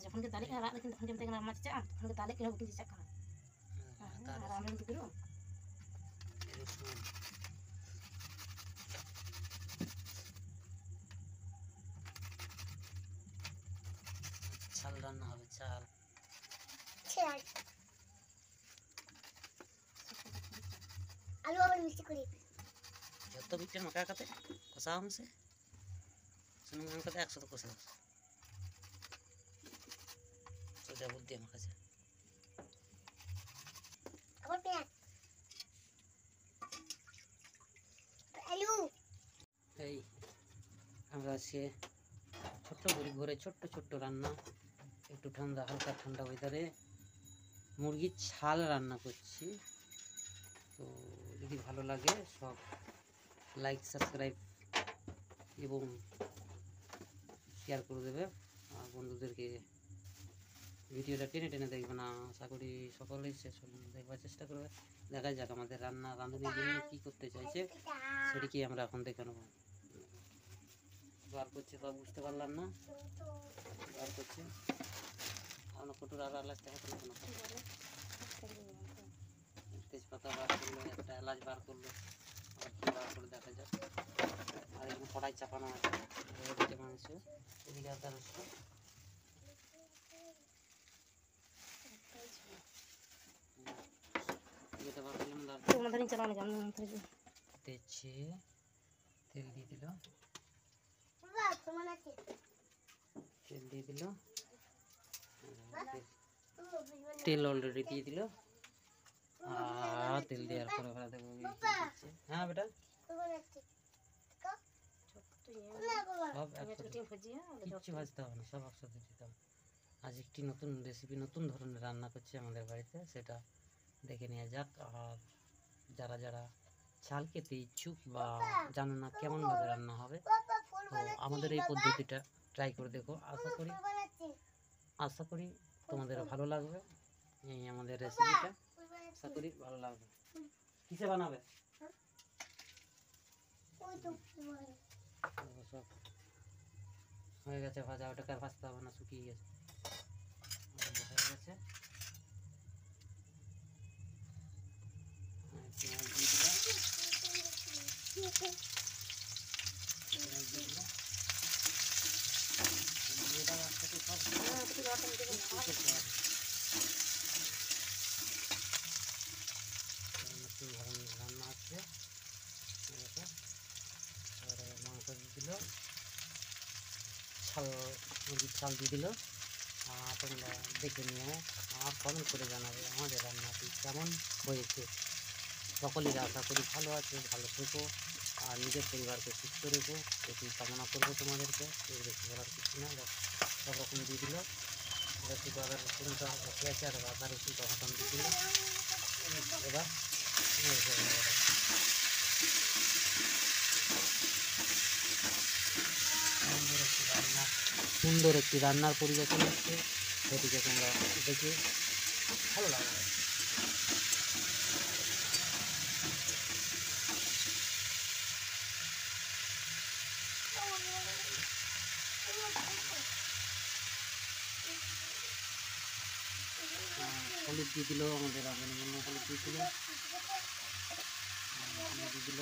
যখন দালে কেন রাত কিন্তু তখন যেমন মাছ চা তখন দালে কেন কিন্তু চা খানা আর আমরা কি করব চাল রান্না হবে চাল আলু আবার মিক্স করি যত বিটের মাকা কাতে কষা हमसे सुनो हम कहते 100 तो कষা সোজা বুদ্ধি আমার কাছে আবার পেঁয়াজ আলু এই আমরা আজকে ছোট্ট ঘরে ছোট্ট ছোট্ট রান্না একটু ঠান্ডা হালকা ঠান্ডা ওয়েদারে মুরগির ছাল রান্না করছি। তো যদি ভালো লাগে সব লাইক সাবস্ক্রাইব এবং শেয়ার করে দেবে আর বন্ধুদেরকে ভিডিওটা টেনে টেনে দেখবে না। আশা করি সকলেই শেষ দেখবার চেষ্টা করবে। দেখা যাক আমাদের রাঁধুনি যিনি কী করতে চাইছে সেটি আমরা এখন দেখে নেব। বার করছে তো বুঝতে পারলাম না বার করছে আমরা কটুর আর এলাচ দেখা করলো তেজপাতা বার করলো একটা এলাচ বার করলো আবার কী বার করে দেখা যাক। আর এখানে কড়াই চাপানো আছে দিতে মাংস এদিকে আদা রসুন এটা বার করলাম তেছে তেল দিয়ে দিল তেল দিয়ে দিল তেল অলরেডি দিয়ে দিল আর তেল দেওয়ার পরে ওরা দেখো হ্যাঁ বেটা সব কিচ্ছু ভাজতে হবে না সব একসাথে দিতে হবে। আজ একটি নতুন রেসিপি নতুন ধরনের রান্না করছি আমাদের বাড়িতে সেটা দেখে নেওয়া যাক। আর যারা যারা ছাল খেতে ইচ্ছুক বা জানো না কেমনভাবে রান্না হবে তো আমাদের এই পদ্ধতিটা ট্রাই করে দেখো। আশা করি তোমাদের ভালো লাগবে। এই আমাদের রেসিপিটা আশা করি ভালো লাগবে। কিসে বানাবে সব হয়ে গেছে ভাজা ওটাকে আর ভাজতে হবে না শুকিয়ে গেছে হয়ে গেছে। পেঁয়াজ দিয়ে দিলাম নতুন ধরনের রান্না আছে মাংস দিয়ে দিল ছাল মুরগির ছাল দিয়ে দিল। তোমরা দেখে নিও আর কমেন্ট করে জানাবে আমাদের রান্নাটি কেমন হয়েছে। সকলের আশা করি ভালো আছে ভালো থেকো আর নিজের পরিবারকে সুস্থ রেখো এটি কামনা করবো তোমাদেরকে। এর বেশি বলার কিছু না সব রকম দিয়ে দিল বেশি আদা রসুনটা পেঁয়াজ আর আদা রসুন টমাটম দিয়ে দিল। এবার সুন্দর একটি রান্নার পরিবেশন হচ্ছে সেটিকে তোমরা দেখে ভালো লাগবে। হলুদ দিয়ে দিল আমাদের রাঁধুনি হলুদ দিয়ে দিল দিয়ে দিল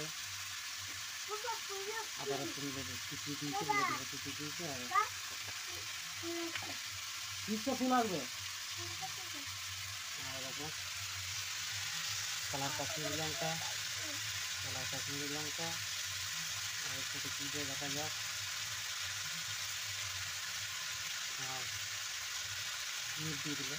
আদা রসুন কুচি দিয়েছে কুচি দিয়েছে আর পিসটা ফুল আসবে আর দেখো কালার কাশ্মীরি লঙ্কা আর একটু কি দিয়ে দেখা যাক আর মিট দিয়ে দিল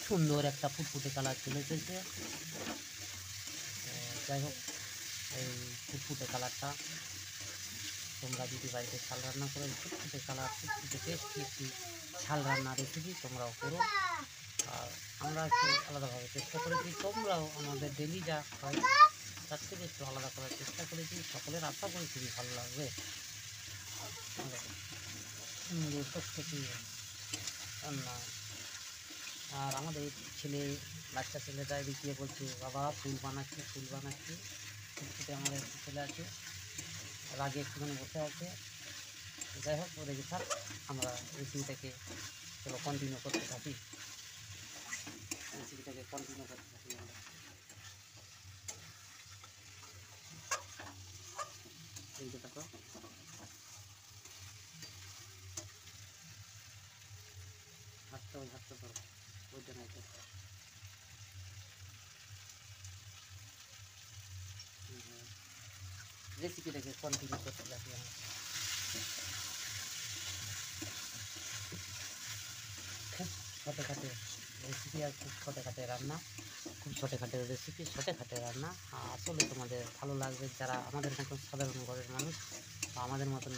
সুন্দর একটা ফুটফুটে কালার চলে এসেছে। যাই হোক এই ফুটফুটে কালারটা তোমরা যদি বাড়িতে ছাল রান্না করো ফুটফুটে কালার ফুটফুটে টেস্টি একটি ছাল রান্না রেসিপি তোমরাও করো। আর আমরা একটু আলাদাভাবে চেষ্টা করেছি তোমরাও আমাদের ডেলি যা হয় তার থেকে একটু আলাদা করার চেষ্টা করেছি। সকলের আশা করি খুবই ভালো লাগবে। টকটকি রান্না। আর আমাদের ছেলে, বাচ্চা ছেলেটা এদিকে বলছে, বাবা ফুল বানাচ্ছি ফুল বানাচ্ছি। ছুটে আমাদের একটু ছেলে আছে, রাগে একটুখানি বসে আছে। যাই হোক, ও রেখে থাক, আমরা রেসিপিটাকে চলো কন্টিনিউ করতে থাকি। রেসিপিটাকে কন্টিনিউ করতে থাকি আমরা। এই যে দেখো, হাতটা ধরো, ওইটা নাই তো। রেসিপিটাকে কন্টিনিউ করতে থাকি আমরা। খুব ছোটোখাটো রেসিপি আর খুব ছোটোখাটো রান্না, খুব ছোটোখাটো রেসিপি, ছোটোখাটো রান্না। আসলে তোমাদের ভালো লাগবে। যারা আমাদের মতন সাধারণ ঘরের মানুষ বা আমাদের মতন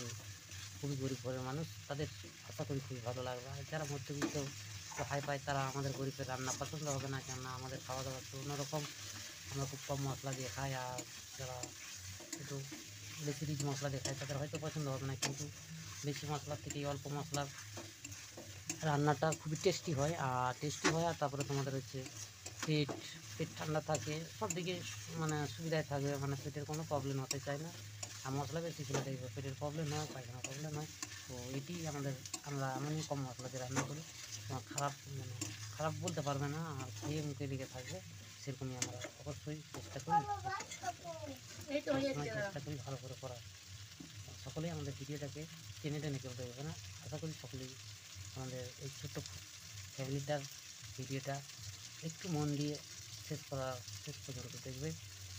খুবই গরিব ঘরের মানুষ, তাদের আশা করি খুবই ভালো লাগবে। আর যারা মধ্যবিত্ত হাই পায়, তারা আমাদের গরিবের রান্না পছন্দ হবে না, কেননা আমাদের খাওয়া দাওয়া তো অন্যরকম। আমরা খুব কম মশলা দিয়ে খাই। আর যারা একটু বেশি রিচ মশলা দিয়ে খায়, তাদের হয়তো পছন্দ হবে না, কিন্তু বেশি মশলার থেকে অল্প মশলার রান্নাটা খুবই টেস্টি হয়। আর তারপরে তোমাদের হচ্ছে পেট ঠান্ডা থাকে, সব দিকে মানে সুবিধায় থাকবে, মানে পেটের কোনো প্রবলেম হতে চায় না। আর মশলা বেশি খেলে দেখবে পেটের প্রবলেম হয়, পায়খানা প্রবলেম হয়। তো এটি আমরা এমনই কম মশলা দিয়ে রান্না করি। খারাপ বলতে পারবে না, আর খেয়ে মুখে লেগে থাকবে, সেরকমই আমরা অবশ্যই চেষ্টা করি। সবসময় চেষ্টা করি ভালো করে করার। সকলেই আমাদের ভিডিওটাকে টেনে টেনে কেউ দেখবে না। আশা করি সকলেই আমাদের এই ছোট্ট ফ্যামিলিটার ভিডিওটা একটু মন দিয়ে শেষ পর্যন্ত দেখবে,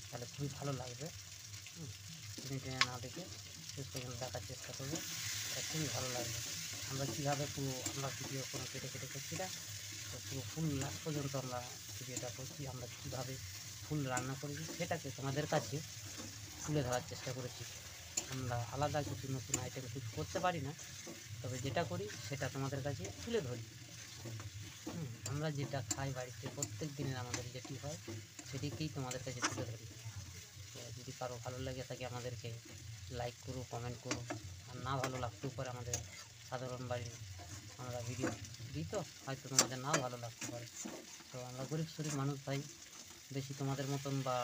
তাহলে খুবই ভালো লাগবে। টেনে টেনে না দেখে শেষ পর্যন্ত দেখার চেষ্টা করবে, এটা খুবই ভালো লাগবে। আমরা কীভাবে আমরা ভিডিও কোনো কেটে করছি না, তো পুরো ফুল লাস্ট পর্যন্ত আমরা ভিডিওটা করছি। আমরা কীভাবে ফুল রান্না করেছি সেটাকে তোমাদের কাছে তুলে ধরার চেষ্টা করেছি। আমরা আলাদা কিছু নতুন আইটেম কিছু করতে পারি না, তবে যেটা করি সেটা তোমাদের কাছে তুলে ধরি। আমরা যেটা খাই বাড়িতে প্রত্যেক দিনের আমাদের যেটি হয়, সেটিকেই তোমাদের কাছে তুলে ধরি। তো যদি কারো ভালো লেগে থাকে আমাদেরকে লাইক করো, কমেন্ট করো। আর না ভালো লাগতেও পারে, আমাদের সাধারণ বাড়ির আমরা ভিডিও দিই, তো হয়তো তোমাদের নাও ভালো লাগতে পারে। তো আমরা গরিব শরীর মানুষ ভাই, বেশি তোমাদের মতন বা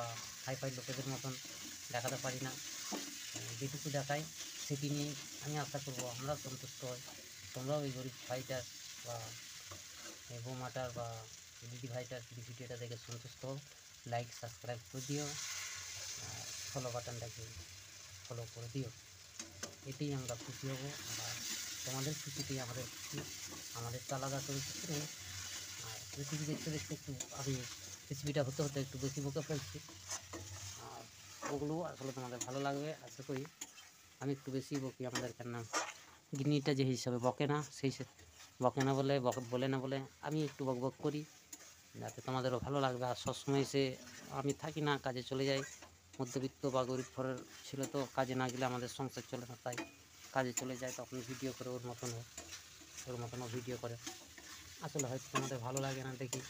হাইফাই লোকেদের মতন দেখাতে পারি না। যেটুকু দেখাই সেটি নিয়ে আমি আশা করবো আমরাও সন্তুষ্ট হই, তোমরাও এই গরিব ভাইটার বা এই বৌমাটার বা দিদি ভাইটার যদি ভিডিওটা দেখে সন্তুষ্ট হও, লাইক সাবস্ক্রাইব করে দিও, আর ফলো বাটনটাকে ফলো করে দিও। এতেই আমরা খুশি হব। আর তোমাদের খুশিতেই আমাদের খুশি। আমাদের তো আলাদা করে কিছু নেই। আর রেসিপি দেখতে একটু আমি রেসিপিটা হতে একটু বেশি বকে ফেলছি। আর ওগুলো আসলে তোমাদের ভালো লাগবে আশা করি। আমি একটু বেশি বকি, আমাদের কেন গিন্নিটা যে হিসাবে বকে না, বকে না বলে আমি একটু বক করি, যাতে তোমাদেরও ভালো লাগবে। আর সবসময় আমি থাকি না, কাজে চলে যাই। মধ্যবিত্ত বা গরিব ঘরের ছিল, তো কাজে না গেলে আমাদের সংসার চলে না, তাই কাজে চলে যায়, তখন ভিডিও করে ওর মতনও ভিডিও করে। আসলে হয়তো তোমাদের ভালো লাগে না দেখি,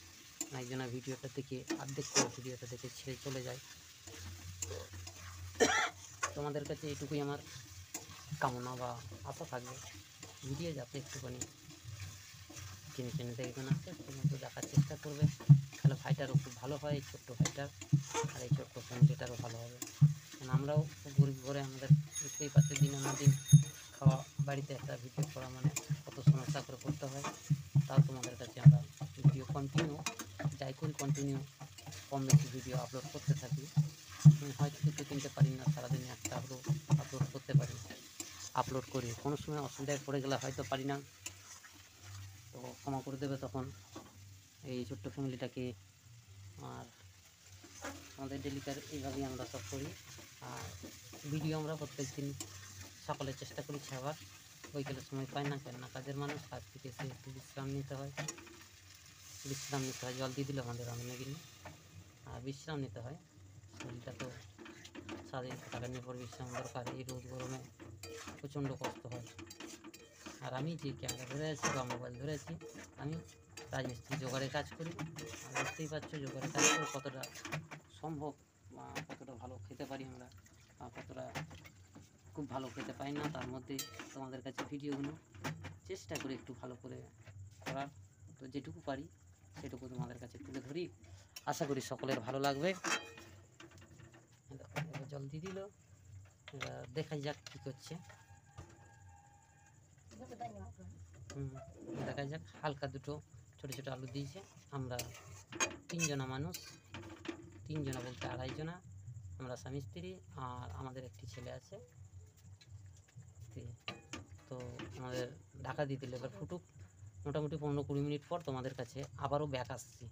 একজনের ভিডিওটা দেখে অর্ধেক করে ভিডিওটা দেখে ছেড়ে চলে যায়। তোমাদের কাছে এইটুকুই আমার কামনা বা আশা থাকবে, ভিডিও যাতে একটুখানি টেনে দেখবে না, শেষ পর্যন্ত দেখার চেষ্টা করবে, তাহলে ভাইটারও খুব ভালো হয়, এই ছোট্ট ভাইটার আর এই ছোট্ট ফ্যামিলিটারও ভালো হবে। কারণ আমরাও খুব গরিব ঘরে, আমাদের বুঝতেই পারছি দিন আনা দিন খাওয়া, বাড়িতে একটা ভিডিও করা মানে কত সমস্যা করে করতে হয়। তাও তোমাদের কাছে আমরা ভিডিও কন্টিনিউ কম বেশি ভিডিও আপলোড করতে থাকি। হয়তো 2-3টে পারি না, সারাদিনে একটা আপলোড করতে পারি, আপলোড করি। কোনো সময় অসুবিধায় পড়ে গেলে হয়তো পারি না, তো ক্ষমা করে দেবে তখন এই ছোট্ট ফ্যামিলিটাকে। আর আমাদের ডেলিকার এইভাবেই আমরা সব করি। আর ভিডিও আমরা প্রত্যেক দিন সকালে চেষ্টা করি ছাড়বার, বৈকালের সময় পাই না, কেননা কাজের মানুষ, কাজ থেকে এসে একটু বিশ্রাম নিতে হয়, জল দিয়ে দিলে আমাদের রান্না কিনে, আর বিশ্রাম নিতে হয়। শরীরটা তো সারাদিন থাকার পর বিশ্রাম দরকার, এই রোদ গরমে প্রচণ্ড কষ্ট হয়। আর আমি যে ক্যামেরা ধরে আছি বা মোবাইল ধরে আছি, আমি রাজমিস্ত্রি জোগাড়ে কাজ করি। আর বুঝতেই পারছো জোগাড়ে কাজ করে কতটা সম্ভব কতটা ভালো খেতে পারি আমরা, কতটা খুব ভালো খেতে পাই না, তার মধ্যে তোমাদের কাছে ভিডিওগুলো চেষ্টা করি একটু ভালো করে করার। তো যেটুকু পারি সেটুকু তোমাদের কাছে তুলে ধরি, আশা করি সকলের ভালো লাগবে। এবার জল দিয়ে দিল, এবার দেখাই যাক কী করছে। দেখা যাক। হালকা দুটো ছোটো ছোটো আলু দিয়েছে। আমরা 3 জনা মানুষ, 3 জনা বলতে 2.5 জনা, আমরা স্বামী স্ত্রী আর আমাদের একটি ছেলে আছে। তো আমাদের ঢাকা দিয়ে দিলে এবার ফুটুক, মোটামুটি 15-20 মিনিট পর তোমাদের কাছে আবারও ব্যাক আসছি।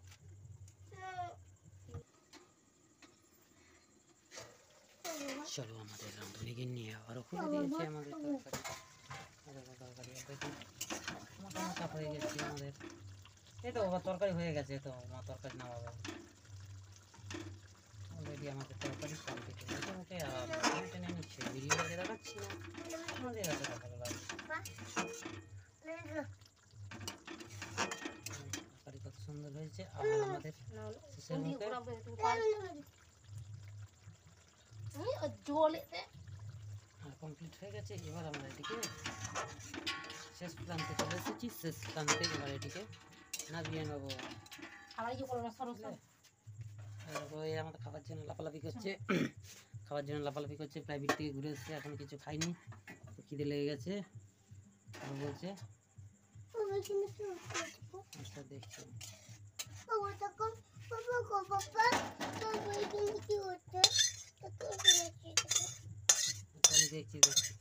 চলো আমাদের রাঁধুনিকে নিয়ে আবারও খুলে দিয়েছে আমাদের তরকারি মোটা মোটা হয়ে গেছে আমাদের। এই তো বাবা তরকারি হয়ে গেছে, তো মা তরকারি নামাবে অলরেডি। আমাদের তরকারি কমপ্লিট হয়ে গেছে মুখে, আর টেনে নিচ্ছে, ভিডিও দেখাচ্ছি না, আমাদের কাছে ভালো লাগে। তরকারি কত সুন্দর হয়েছে। আর আমাদের শেষের মুখে কমপ্লিট হয়ে গেছে। এবার আমরা এটিকে শেষ প্রান্তে চলে এসেছি, শেষ প্রান্তে এবার এটিকে নামিয়ে নেবো। ওই আমাদের খাবার জন্য লাফালাফি করছে, খাবার জন্য লাফালাফি করছে। প্রাইভেট থেকে ঘুরে এসেছে, এখন কিছু খাইনি, তো খিদে লেগে গেছে। বলছে আচ্ছা দেখছি দেখছি দেখছি